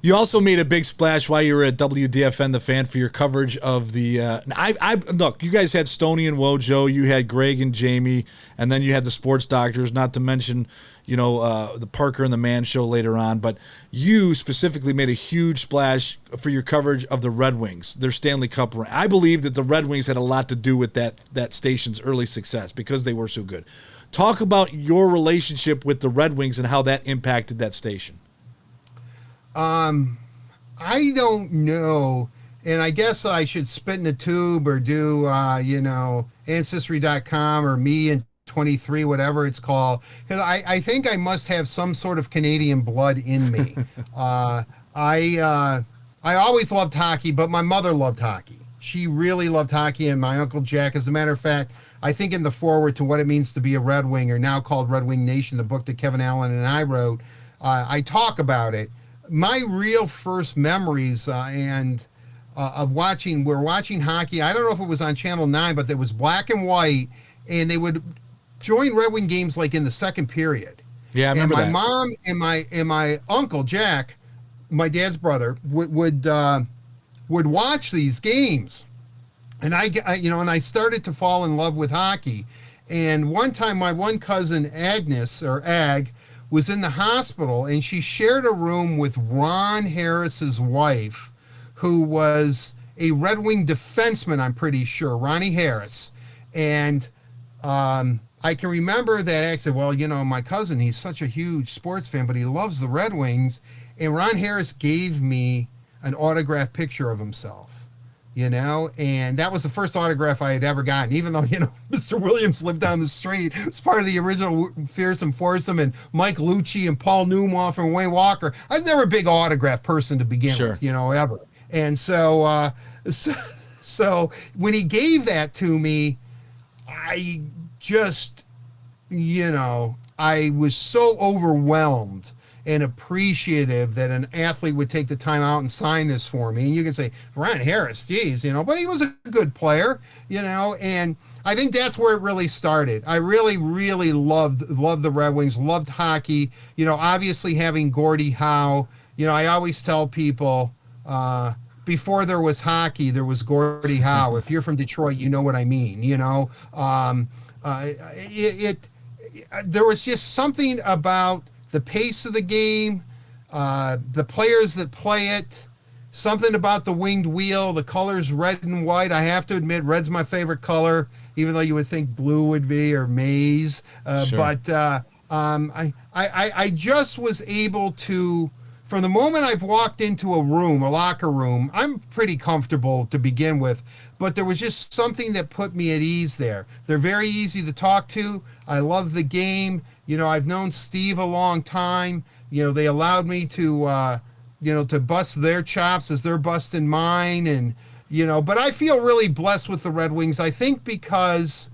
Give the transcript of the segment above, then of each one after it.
You also made a big splash while you were at WDFN The Fan for your coverage of the. Look, you guys had Stoney and Wojo, you had Greg and Jamie, and then you had the sports doctors. Not to mention, the Parker and the Man show later on. But you specifically made a huge splash for your coverage of the Red Wings, their Stanley Cup run. I believe that the Red Wings had a lot to do with that station's early success because they were so good. Talk about your relationship with the Red Wings and how that impacted that station. I don't know, and I guess I should spit in a tube or do, Ancestry.com or Me in 23, whatever it's called, because I think I must have some sort of Canadian blood in me. I always loved hockey, but my mother loved hockey. She really loved hockey, and my Uncle Jack, as a matter of fact, I think in the foreword to What It Means to Be a Red Wing, or now called Red Wing Nation, the book that Kevin Allen and I wrote, I talk about it. My real first memories of watching hockey, I don't know if it was on Channel 9, but it was black and white, and they would join Red Wing games like in the second period. Yeah, I remember that. And my mom and my uncle Jack, my dad's brother, would watch these games, and I started to fall in love with hockey. And one time, my one cousin Agnes, or Ag, was in the hospital, and she shared a room with Ron Harris's wife, who was a Red Wing defenseman, I'm pretty sure, Ronnie Harris. And I can remember that Ag said, well, my cousin, he's such a huge sports fan, but he loves the Red Wings. And Ron Harris gave me an autographed picture of himself. And that was the first autograph I had ever gotten, even though, Mr. Williams lived down the street. It was part of the original Fearsome Foursome, and Mike Lucci and Paul Newmoff and Wayne Walker. I was never a big autograph person to begin with, ever. And so when he gave that to me, I just, I was so overwhelmed and appreciative that an athlete would take the time out and sign this for me. And you can say, Ron Harris, geez, but he was a good player, and I think that's where it really started. I really, really loved the Red Wings, loved hockey, obviously having Gordie Howe. I always tell people, before there was hockey, there was Gordie Howe. If you're from Detroit, you know what I mean, there was just something about the pace of the game, the players that play it, something about the winged wheel, the colors red and white. I have to admit, red's my favorite color, even though you would think blue would be, or maize. Sure. But I just was able to, from the moment I've walked into a locker room, I'm pretty comfortable to begin with, but there was just something that put me at ease there. They're very easy to talk to. I love the game. I've known Steve a long time. They allowed me to, to bust their chops as they're busting mine. And, but I feel really blessed with the Red Wings. I think because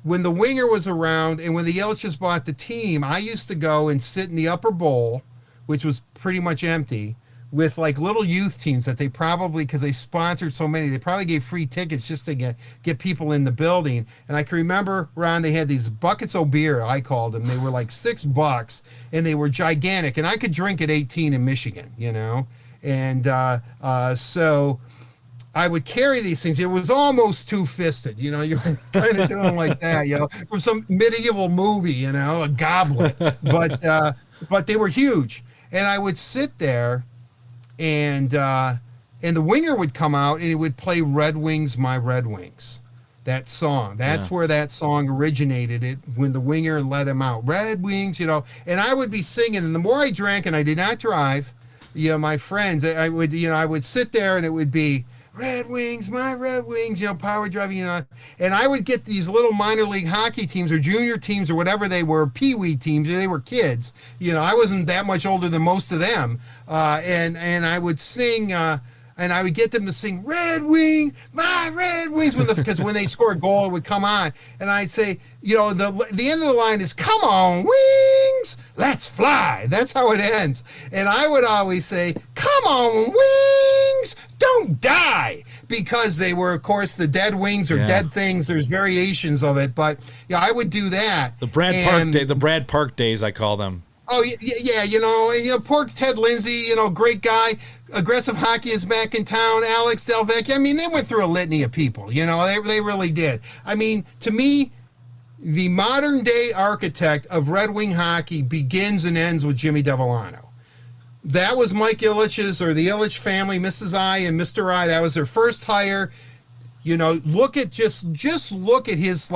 when the Winger was around and when the Ilitches bought the team, I used to go and sit in the upper bowl, which was pretty much empty, with like little youth teams that they probably, because they sponsored so many, they probably gave free tickets just to get people in the building. And I can remember, Ron, they had these buckets of beer, I called them. They were like $6, and they were gigantic. And I could drink at 18 in Michigan, And so I would carry these things. It was almost two-fisted, you were kind of doing like that, from some medieval movie, a goblet. But they were huge. And I would sit there, and the Winger would come out, and he would play Red Wings, My Red Wings, that song. That's where that song originated, it when the Winger let him out. Red Wings, and I would be singing. And the more I drank, and I did not drive, my friends, I would sit there, and it would be Red Wings, My Red Wings, power driving, and I would get these little minor league hockey teams or junior teams or whatever they were, pee-wee teams, they were kids. I wasn't that much older than most of them. And I would sing, and I would get them to sing Red Wing, My Red Wings, because when they score a goal, it would come on. And I'd say, the end of the line is, come on, Wings, let's fly. That's how it ends. And I would always say, come on, Wings, don't die, because they were, of course, the dead wings or dead things. There's variations of it, but I would do that. The Brad Park days, I call them. Oh yeah, poor Ted Lindsay, great guy. Aggressive Hockey is back in town. Alex Delvecchio. I mean, they went through a litany of people. They really did. I mean, to me, the modern day architect of Red Wing hockey begins and ends with Jimmy Devellano. That was Mike Ilitch's, or the Ilitch family, Mrs. I and Mr. I. That was their first hire. Look at just look at his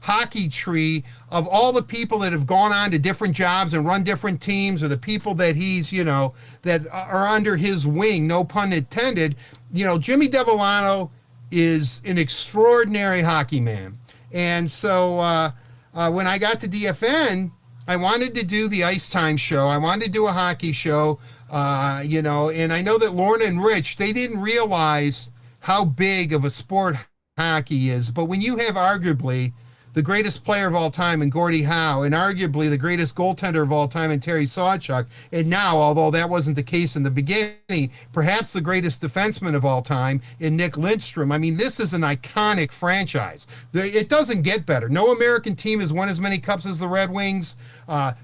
hockey tree of all the people that have gone on to different jobs and run different teams, or the people that he's, that are under his wing, no pun intended. Jimmy Devellano is an extraordinary hockey man. And so when I got to DFN, I wanted to do the Ice Time show. I wanted to do a hockey show, and I know that Lorna and Rich, they didn't realize how big of a sport hockey is. But when you have arguably the greatest player of all time in Gordie Howe, and arguably the greatest goaltender of all time in Terry Sawchuk, and now, although that wasn't the case in the beginning, perhaps the greatest defenseman of all time in Nick Lindstrom. I mean, this is an iconic franchise. It doesn't get better. No American team has won as many cups as the Red Wings.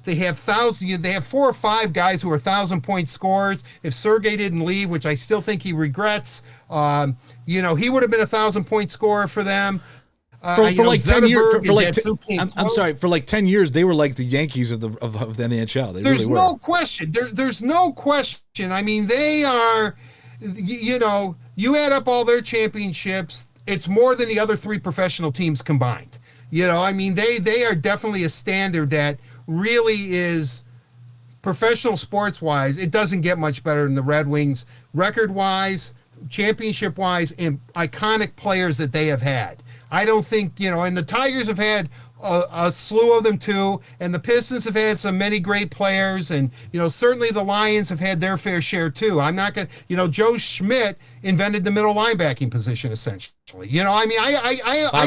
They have 4 or 5 guys who are 1,000-point scorers. If Sergei didn't leave, which I still think he regrets, he would have been a 1,000-point scorer for them. For 10 years, I'm sorry, for 10 years, they were like the Yankees of the NHL. There's really no question. There's no question. I mean, they are, you add up all their championships, it's more than the other 3 professional teams combined. I mean, they are definitely a standard that really is professional sports-wise. It doesn't get much better than the Red Wings, record-wise, championship-wise, and iconic players that they have had. I don't think, and the Tigers have had a slew of them too, and the Pistons have had many great players, and, certainly the Lions have had their fair share too. I'm not going to, Joe Schmidt invented the middle linebacking position, essentially. I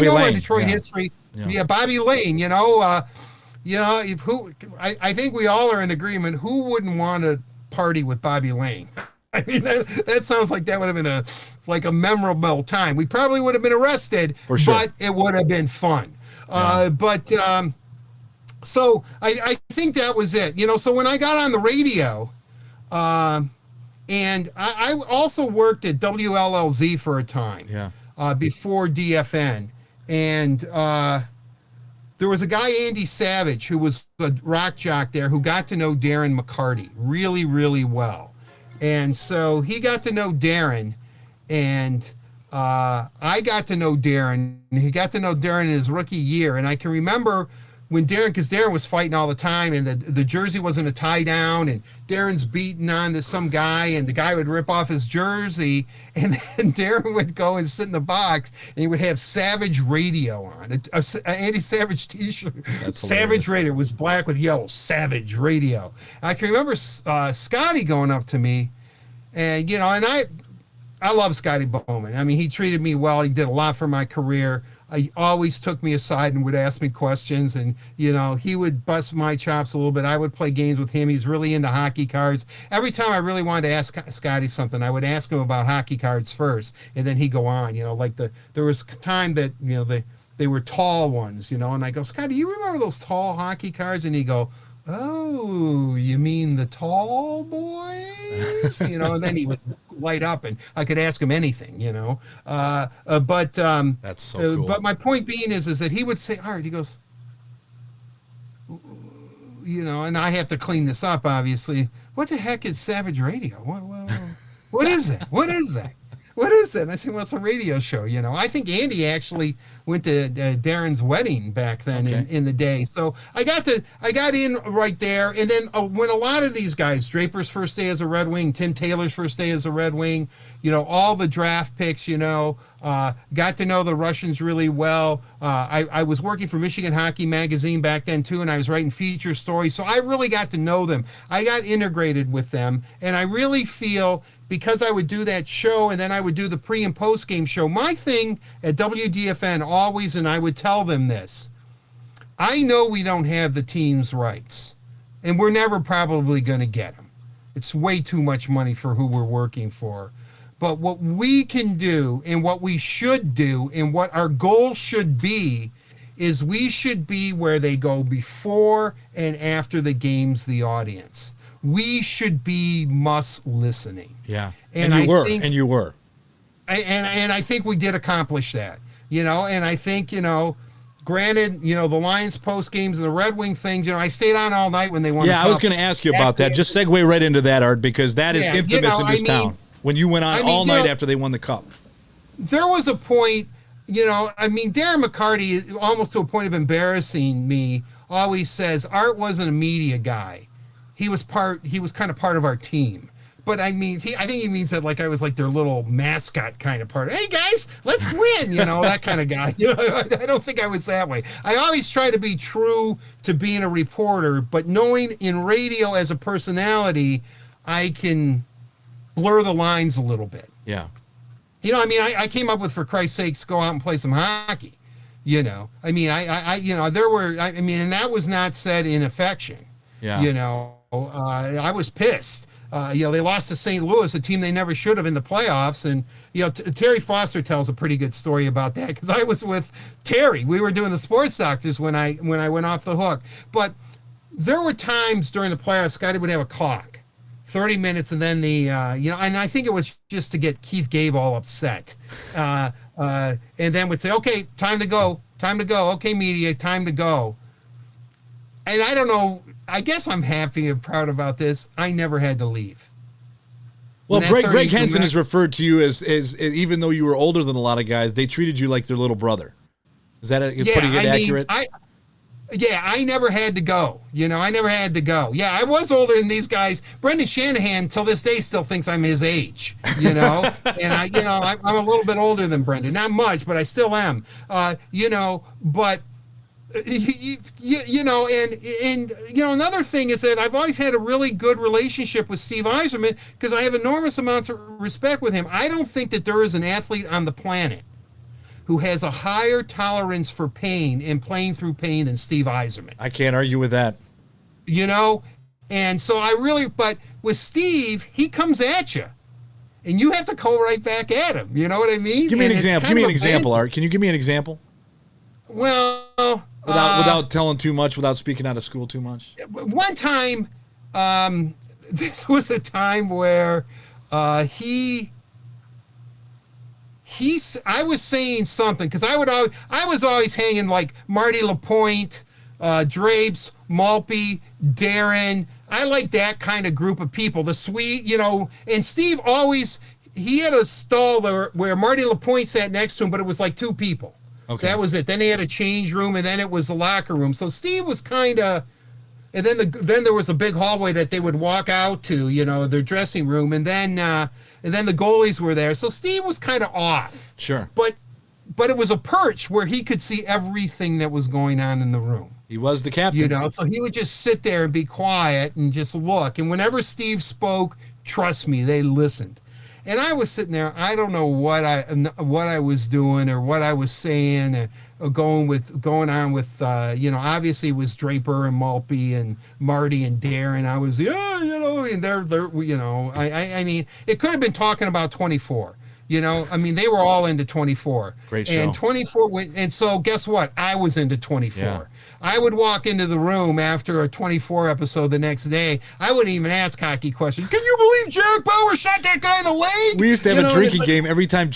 know my Detroit history. Yeah, Bobby Lane, I think we all are in agreement. Who wouldn't want to party with Bobby Lane? I mean, that sounds like that would have been a memorable time. We probably would have been arrested, for sure, but it would have been fun. Yeah. So I think that was it. So when I got on the radio, and I also worked at WLLZ for a time, before DFN, and there was a guy, Andy Savage, who was a rock jock there, who got to know Darren McCarty really, really well. And so he got to know Darren, and I got to know Darren. He got to know Darren in his rookie year. And I can remember when because Darren was fighting all the time, and the jersey wasn't a tie down, and Darren's beating on to some guy, and the guy would rip off his jersey, and then Darren would go and sit in the box, and he would have Savage Radio on, a Andy Savage t-shirt. Savage Radio was black with yellow, Savage Radio. I can remember Scotty going up to me, and and I love Scotty Bowman. I mean, he treated me well. He did a lot for my career. He always took me aside and would ask me questions, and he would bust my chops a little bit. I would play games with him. He's really into hockey cards. Every time I really wanted to ask Scotty something, I would ask him about hockey cards first, and then he'd go on. There was time that they were tall ones, and I go, Scotty, you remember those tall hockey cards? And he'd go, oh, you mean the tall boys? And then he would light up, and I could ask him anything, but that's so cool. But my point being is that he would say, all right, he goes, and I have to clean this up, obviously. What the heck is Savage Radio? What is that? What is that? What is that? And I said, well, it's a radio show, I think Andy actually went to Darren's wedding back then in the day. So I got in right there. And then when a lot of these guys, Draper's first day as a Red Wing, Tim Taylor's first day as a Red Wing, all the draft picks, got to know the Russians really well. I was working for Michigan Hockey Magazine back then too, and I was writing feature stories. So I really got to know them. I got integrated with them. And I really feel, because I would do that show, and then I would do the pre and post game show. My thing at WDFN always, and I would tell them this, I know we don't have the team's rights, and we're never probably going to get them. It's way too much money for who we're working for. But what we can do, and what we should do, and what our goal should be, is we should be where they go before and after the game's the audience. We should be must listening. Yeah. And you were. And I think we did accomplish that, and I think, granted, the Lions post games and the Red Wing things, I stayed on all night when they won. Yeah, I was going to ask you about that. Just segue right into that, Art, because that is infamous in this town. When you went on all night after they won the cup. There was a point, Darren McCarty, almost to a point of embarrassing me, always says Art wasn't a media guy. He was kind of part of our team. But I think he means that like I was like their little mascot kind of part. Hey guys, let's win, that kind of guy. I don't think I was that way. I always try to be true to being a reporter, but knowing in radio as a personality, I can blur the lines a little bit. Yeah. I came up with, for Christ's sakes, go out and play some hockey. And that was not said in affection. Yeah. I was pissed. They lost to St. Louis, a team they never should have in the playoffs. And, Terry Foster tells a pretty good story about that because I was with Terry. We were doing the Sports Doctors when I went off the hook. But there were times during the playoffs, Scotty would have a clock, 30 minutes, and then and I think it was just to get Keith Gabe all upset. And then would say, okay, time to go. Okay, media, time to go. And I don't know. I guess I'm happy and proud about this. I never had to leave. Well, Greg Henson is referred to you as even though you were older than a lot of guys, they treated you like their little brother. Is that pretty accurate? I never had to go. I never had to go. Yeah, I was older than these guys. Brendan Shanahan, till this day, still thinks I'm his age. And I'm a little bit older than Brendan. Not much, but I still am. But. Another thing is that I've always had a really good relationship with Steve Yzerman because I have enormous amounts of respect with him. I don't think that there is an athlete on the planet who has a higher tolerance for pain and playing through pain than Steve Yzerman. I can't argue with that. And so but with Steve, he comes at you. And you have to go right back at him. You know what I mean? Give me an example, Art. Can you give me an example? Well... Without telling too much, without speaking out of school too much. One time, this was a time where I was saying something because I was always hanging like Marty LaPointe, Drapes, Malpe, Darren. I like that kind of group of people. The sweet, and Steve always, he had a stall where Marty LaPointe sat next to him, but it was like two people. Okay. That was it. Then they had a change room, and then it was the locker room. So Steve was kind of, and then there was a big hallway that they would walk out to, their dressing room, and then the goalies were there. So Steve was kind of off. Sure. But it was a perch where he could see everything that was going on in the room. He was the captain. So he would just sit there and be quiet and just look. And whenever Steve spoke, trust me, they listened. And I was sitting there. I don't know what I was doing or what I was saying or going on with. Obviously it was Draper and Malpe and Marty and Darren. I was and they're I mean, it could have been talking about 24. They were all into 24. Great show. And 24 went, and so guess what? I was into 24. Yeah. I would walk into the room after a 24 episode the next day. I wouldn't even ask hockey questions. Can you believe Jack Bauer shot that guy in the leg? We used to have a drinking game every time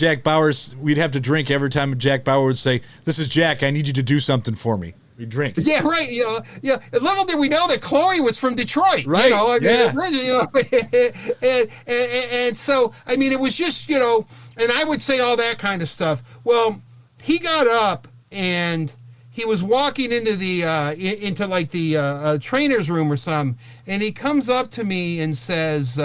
we'd have to drink every time Jack Bauer would say, "This is Jack, I need you to do something for me." We drink. Yeah, right. Yeah. Little did we know that Chloe was from Detroit. Right. And so, I mean, it was just, and I would say all that kind of stuff. Well, he got up and he was walking into the trainer's room or something, and he comes up to me and says,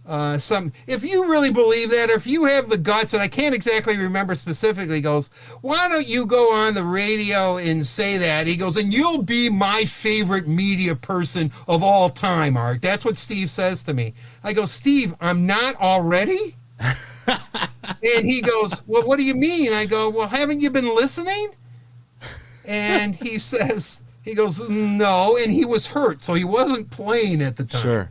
if you really believe that, or if you have the guts, and I can't exactly remember specifically, he goes, why don't you go on the radio and say that? He goes, and you'll be my favorite media person of all time, Art. That's what Steve says to me. I go, Steve, I'm not already? And he goes, well, what do you mean? I go, well, haven't you been listening? And he goes, no, and he was hurt, so he wasn't playing at the time. Sure.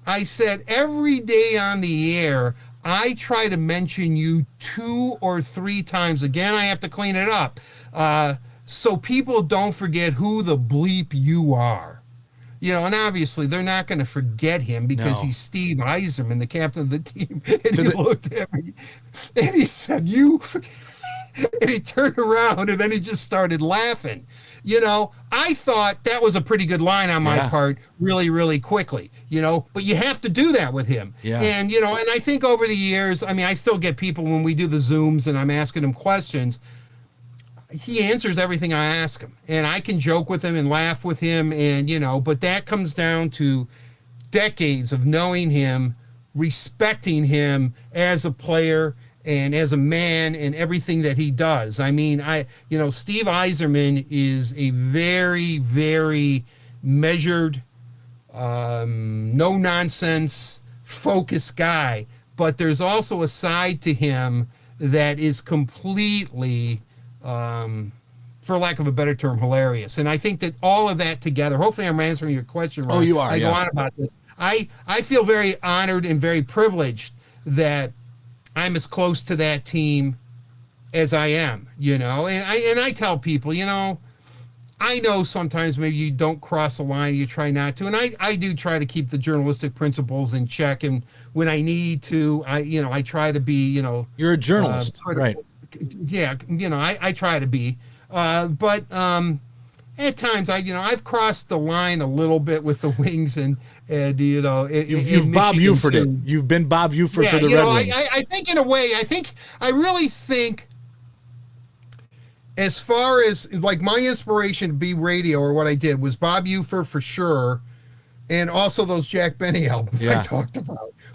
I said, every day on the air, I try to mention you 2 or 3 times. Again, I have to clean it up. So people don't forget who the bleep you are. You know, and obviously they're not going to forget him because he's Steve Yzerman, the captain of the team. And he looked at me and he said, you... And he turned around and then he just started laughing. You know, I thought that was a pretty good line on my part really, really quickly, you know, but you have to do that with him. Yeah. And, you know, and I think over the years, I mean, I still get people when we do the Zooms and I'm asking him questions, he answers everything I ask him. And I can joke with him and laugh with him and, you know, but that comes down to decades of knowing him, respecting him as a player and as a man and everything that he does. I mean, Steve Yzerman is a very, very measured, no nonsense, focused guy. But there's also a side to him that is completely, for lack of a better term, hilarious. And I think that all of that together, hopefully I'm answering your question right. Oh, you are. I go on about this. I feel very honored and very privileged that I'm as close to that team as I am, you know, and I tell people, you know, I know sometimes maybe you don't cross the line, you try not to, and I do try to keep the journalistic principles in check, and when I need to, I try to be, you know. You're a journalist, right? Yeah, you know, I try to be, but at times I've crossed the line a little bit with the Wings and you know, you've Bob Uford it. You've been Bob Uford for the Red Wings. I think in a way, I really think as far as like my inspiration to be radio or what I did was Bob Uford for sure. And also those Jack Benny albums I talked about.